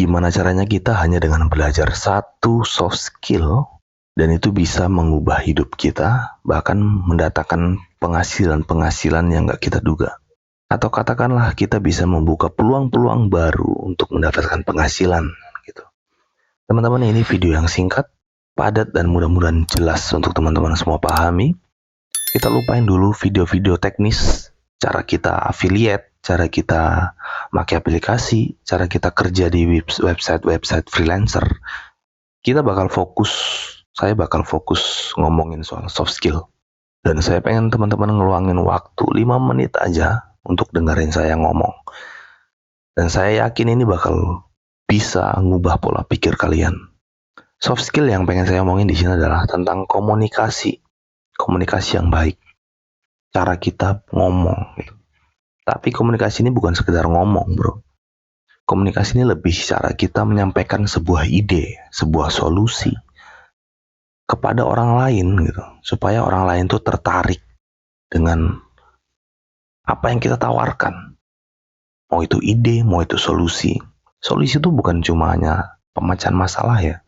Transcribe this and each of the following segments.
Gimana caranya kita hanya dengan belajar satu soft skill, dan itu bisa mengubah hidup kita, bahkan mendatangkan penghasilan-penghasilan yang gak kita duga. Atau katakanlah kita bisa membuka peluang-peluang baru untuk mendapatkan penghasilan gitu. Teman-teman, ini video yang singkat, padat, dan mudah-mudahan jelas untuk teman-teman semua pahami. Kita lupain dulu video-video teknis, cara kita affiliate, cara kita pakai aplikasi, cara kita kerja di website freelancer. Saya bakal fokus ngomongin soal soft skill. Dan saya pengen teman-teman ngeluangin waktu 5 menit aja untuk dengerin saya ngomong. Dan saya yakin ini bakal bisa ngubah pola pikir kalian. Soft skill yang pengen saya omongin di sini adalah tentang komunikasi. Komunikasi yang baik. Cara kita ngomong gitu. Tapi komunikasi ini bukan sekedar ngomong, bro. Komunikasi ini lebih cara kita menyampaikan sebuah ide, sebuah solusi kepada orang lain gitu, supaya orang lain tuh tertarik dengan apa yang kita tawarkan. Mau itu ide, mau itu solusi. Solusi itu bukan cuma hanya pemecahan masalah ya.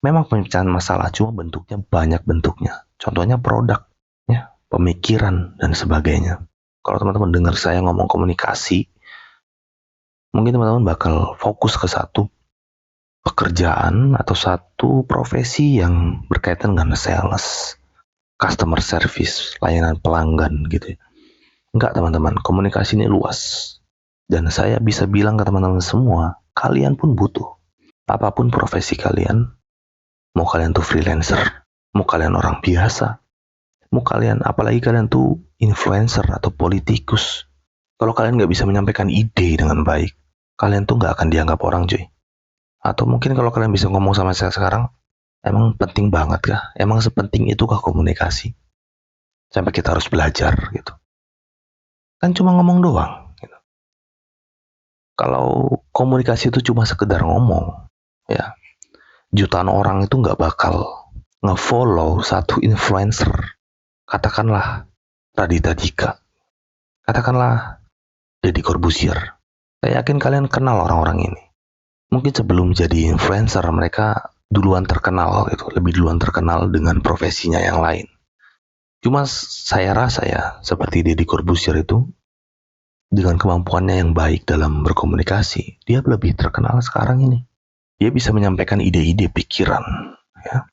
Memang pemecahan masalah, cuma bentuknya banyak bentuknya. Contohnya produk, ya, pemikiran, dan sebagainya. Kalau teman-teman dengar saya ngomong komunikasi, mungkin teman-teman bakal fokus ke satu pekerjaan atau satu profesi yang berkaitan dengan sales, customer service, layanan pelanggan gitu ya. Enggak teman-teman, komunikasi ini luas. Dan saya bisa bilang ke teman-teman semua, kalian pun butuh. Apapun profesi kalian, mau kalian tuh freelancer, mau kalian orang biasa, mau kalian, apalagi kalian tuh influencer atau politikus. Kalau kalian nggak bisa menyampaikan ide dengan baik, kalian tuh nggak akan dianggap orang, cuy. Atau mungkin kalau kalian bisa ngomong sama saya sekarang, emang penting banget kah? Emang sepenting itukah komunikasi? Sampai kita harus belajar gitu. Kan cuma ngomong doang. Kalau komunikasi itu cuma sekedar ngomong, ya jutaan orang itu nggak bakal nge-follow satu influencer. Katakanlah Raditya Dika, katakanlah Deddy Corbuzier. Saya yakin kalian kenal orang-orang ini. Mungkin sebelum jadi influencer mereka duluan terkenal gitu, lebih duluan terkenal dengan profesinya yang lain. Cuma saya rasa ya, seperti Deddy Corbuzier itu, dengan kemampuannya yang baik dalam berkomunikasi, dia lebih terkenal sekarang ini. Dia bisa menyampaikan ide-ide pikiran ya,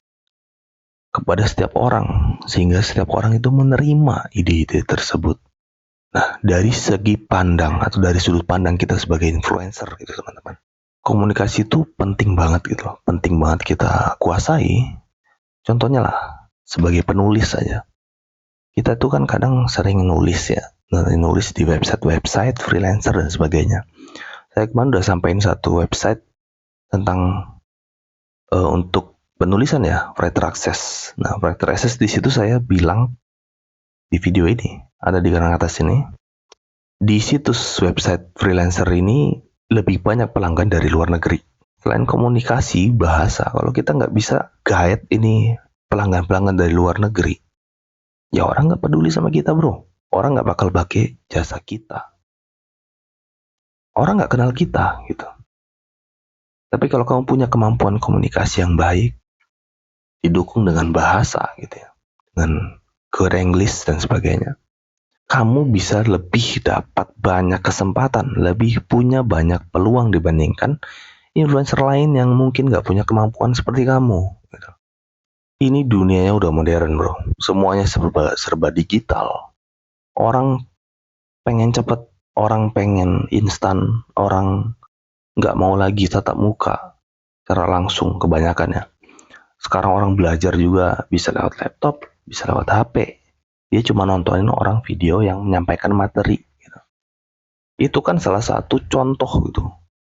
kepada setiap orang, sehingga setiap orang itu menerima ide-ide tersebut. Nah, dari segi pandang atau dari sudut pandang kita sebagai influencer gitu teman-teman, komunikasi itu penting banget gitu, penting banget kita kuasai. Contohnya lah, sebagai penulis saja, kita tuh kan kadang sering nulis ya, nulis di website freelancer dan sebagainya. Saya kemarin udah sampein satu website tentang untuk penulisan ya, Writer Access. Nah, Writer Access di situ saya bilang di video ini, ada di kanan atas ini, di situs website freelancer ini lebih banyak pelanggan dari luar negeri. Selain komunikasi, bahasa, kalau kita nggak bisa guide ini pelanggan-pelanggan dari luar negeri, ya orang nggak peduli sama kita, bro. Orang nggak bakal pakai jasa kita. Orang nggak kenal kita gitu. Tapi kalau kamu punya kemampuan komunikasi yang baik, didukung dengan bahasa gitu ya, dengan good English dan sebagainya, kamu bisa lebih dapat banyak kesempatan, lebih punya banyak peluang dibandingkan influencer lain yang mungkin nggak punya kemampuan seperti kamu gitu. Ini dunianya udah modern, bro. Semuanya serba digital. Orang pengen cepet, orang pengen instan, orang nggak mau lagi tatap muka secara langsung kebanyakannya. Sekarang orang belajar juga bisa lewat laptop, bisa lewat HP. Dia cuma nontonin orang video yang menyampaikan materi gitu. Itu kan salah satu contoh gitu.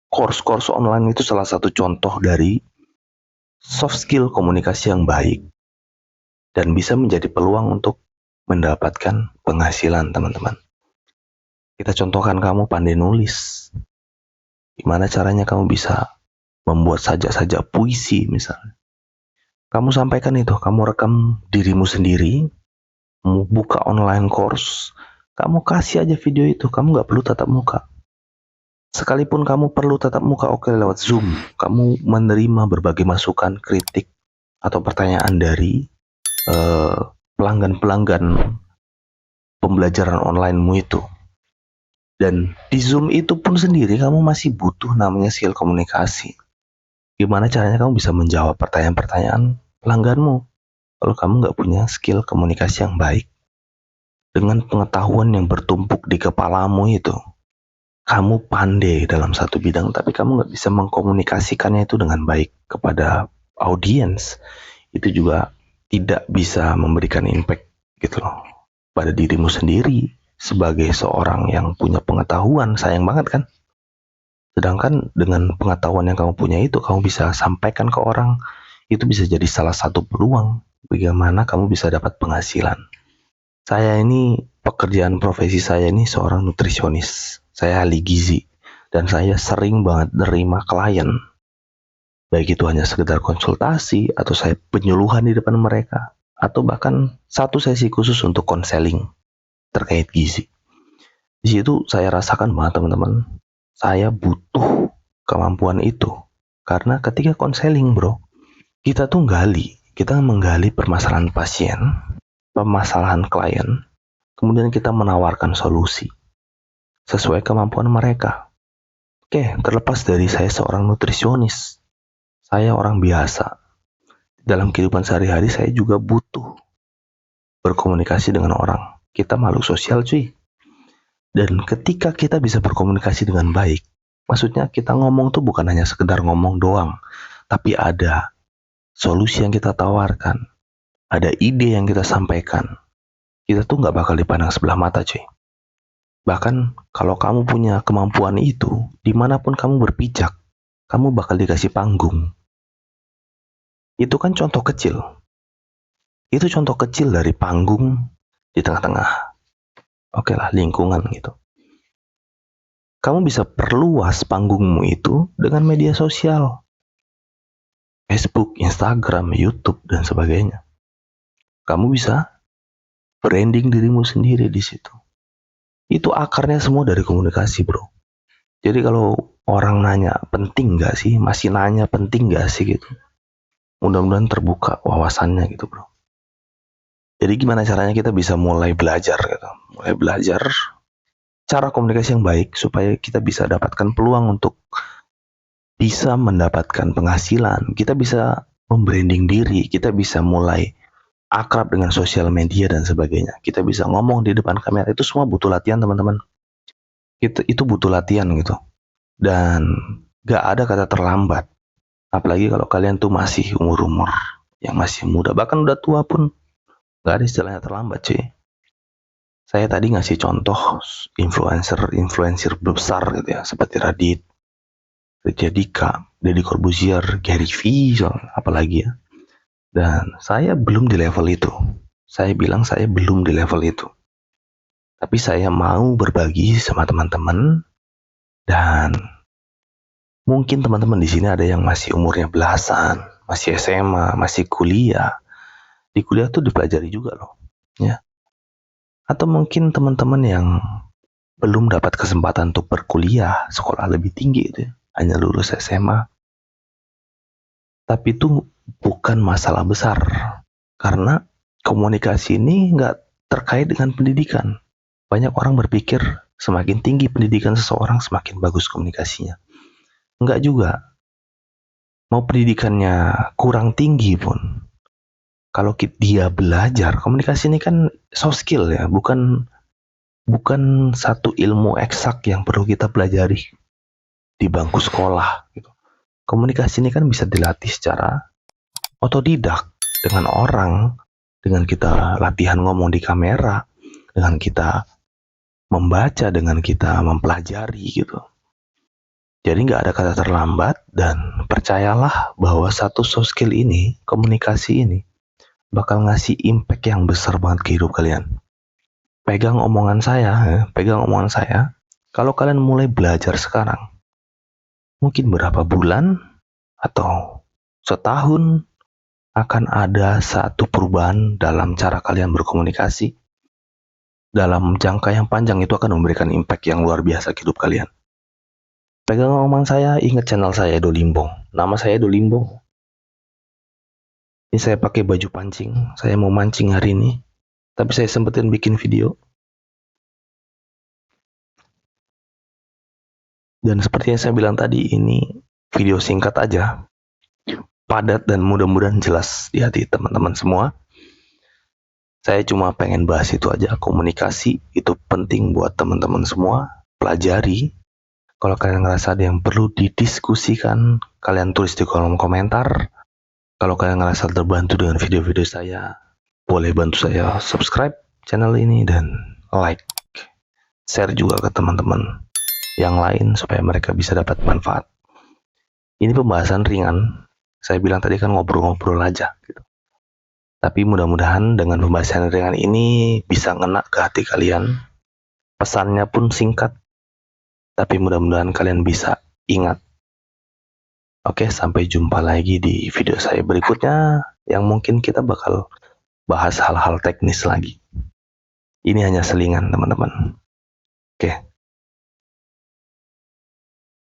Course online itu salah satu contoh dari soft skill komunikasi yang baik dan bisa menjadi peluang untuk mendapatkan penghasilan, teman-teman. Kita contohkan kamu pandai nulis. Gimana caranya kamu bisa membuat sajak-sajak puisi misalnya. Kamu sampaikan itu, kamu rekam dirimu sendiri, kamu buka online course, kamu kasih aja video itu, kamu nggak perlu tatap muka. Sekalipun kamu perlu tatap muka lewat Zoom, kamu menerima berbagai masukan, kritik, atau pertanyaan dari pelanggan-pelanggan pembelajaran onlinemu itu. Dan di Zoom itu pun sendiri kamu masih butuh namanya skill komunikasi. Gimana caranya kamu bisa menjawab pertanyaan-pertanyaan pelangganmu kalau kamu nggak punya skill komunikasi yang baik? Dengan pengetahuan yang bertumpuk di kepalamu itu, kamu pandai dalam satu bidang, tapi kamu nggak bisa mengkomunikasikannya itu dengan baik kepada audiens, itu juga tidak bisa memberikan impact gitu loh pada dirimu sendiri sebagai seorang yang punya pengetahuan. Sayang banget kan? Sedangkan dengan pengetahuan yang kamu punya itu, kamu bisa sampaikan ke orang, itu bisa jadi salah satu peluang bagaimana kamu bisa dapat penghasilan. Saya ini, pekerjaan profesi saya ini seorang nutrisionis. Saya ahli gizi. Dan saya sering banget nerima klien. Baik itu hanya sekedar konsultasi, atau saya penyuluhan di depan mereka, atau bahkan satu sesi khusus untuk konseling terkait gizi. Di situ saya rasakan banget teman-teman, saya butuh kemampuan itu. Karena ketika konseling bro, kita menggali permasalahan pasien, permasalahan klien, kemudian kita menawarkan solusi sesuai kemampuan mereka. Oke, terlepas dari saya seorang nutrisionis, saya orang biasa. Dalam kehidupan sehari-hari saya juga butuh berkomunikasi dengan orang. Kita makhluk sosial cuy. Dan ketika kita bisa berkomunikasi dengan baik, maksudnya kita ngomong tuh bukan hanya sekedar ngomong doang, tapi ada solusi yang kita tawarkan, ada ide yang kita sampaikan. Kita tuh nggak bakal dipandang sebelah mata cuy. Bahkan kalau kamu punya kemampuan itu, dimanapun kamu berpijak, kamu bakal dikasih panggung. Itu kan contoh kecil. Itu contoh kecil dari panggung di tengah-tengah. Oke lah, lingkungan gitu. Kamu bisa perluas panggungmu itu dengan media sosial. Facebook, Instagram, YouTube, dan sebagainya. Kamu bisa branding dirimu sendiri di situ. Itu akarnya semua dari komunikasi bro. Jadi kalau orang nanya penting gak sih, masih nanya penting gak sih gitu, mudah-mudahan terbuka wawasannya gitu bro. Jadi gimana caranya kita bisa mulai belajar gitu, mulai belajar cara komunikasi yang baik supaya kita bisa dapatkan peluang untuk bisa mendapatkan penghasilan, kita bisa membranding diri, kita bisa mulai akrab dengan sosial media dan sebagainya. Kita bisa ngomong di depan kamera, itu semua butuh latihan teman-teman. Itu butuh latihan gitu. Dan gak ada kata terlambat. Apalagi kalau kalian tuh masih umur-umur yang masih muda, bahkan udah tua pun gak ada istilahnya terlambat cuy. Saya tadi ngasih contoh influencer besar gitu ya, seperti Radit, Raditya Dika, Deddy Corbuzier, Gary Vee, apalagi ya. Dan saya belum di level itu. Saya bilang saya belum di level itu. Tapi saya mau berbagi sama teman-teman, dan mungkin teman-teman di sini ada yang masih umurnya belasan, masih SMA, masih kuliah. Di kuliah tuh dipelajari juga loh, ya. Atau mungkin teman-teman yang belum dapat kesempatan untuk berkuliah, sekolah lebih tinggi itu, hanya lulus SMA. Tapi itu bukan masalah besar, karena komunikasi ini nggak terkait dengan pendidikan. Banyak orang berpikir semakin tinggi pendidikan seseorang, semakin bagus komunikasinya. Enggak juga. Mau pendidikannya kurang tinggi pun, kalau dia belajar, komunikasi ini kan soft skill ya, bukan satu ilmu eksak yang perlu kita pelajari di bangku sekolah gitu. Komunikasi ini kan bisa dilatih secara otodidak dengan orang, dengan kita latihan ngomong di kamera, dengan kita membaca, dengan kita mempelajari gitu. Jadi nggak ada kata terlambat, dan percayalah bahwa satu soft skill ini, komunikasi ini, bakal ngasih impact yang besar banget ke hidup kalian. Pegang omongan saya. Kalau kalian mulai belajar sekarang, mungkin berapa bulan atau setahun akan ada satu perubahan dalam cara kalian berkomunikasi. Dalam jangka yang panjang itu akan memberikan impact yang luar biasa ke hidup kalian. Pegang omongan saya, ingat channel saya Dolimbong. Nama saya Dolimbong. Ini saya pakai baju pancing. Saya mau mancing hari ini. Tapi saya sempetin bikin video. Dan seperti yang saya bilang tadi, ini video singkat aja. Padat dan mudah-mudahan jelas di hati teman-teman semua. Saya cuma pengen bahas itu aja. Komunikasi itu penting buat teman-teman semua. Pelajari. Kalau kalian ngerasa ada yang perlu didiskusikan, kalian tulis di kolom komentar. Kalau kalian ngerasa terbantu dengan video-video saya, boleh bantu saya subscribe channel ini dan like. Share juga ke teman-teman yang lain supaya mereka bisa dapat manfaat. Ini pembahasan ringan. Saya bilang tadi kan ngobrol-ngobrol aja gitu. Tapi mudah-mudahan dengan pembahasan ringan ini bisa ngena ke hati kalian. Pesannya pun singkat, tapi mudah-mudahan kalian bisa ingat. Oke, sampai jumpa lagi di video saya berikutnya yang mungkin kita bakal bahas hal-hal teknis lagi. Ini hanya selingan, teman-teman. Oke.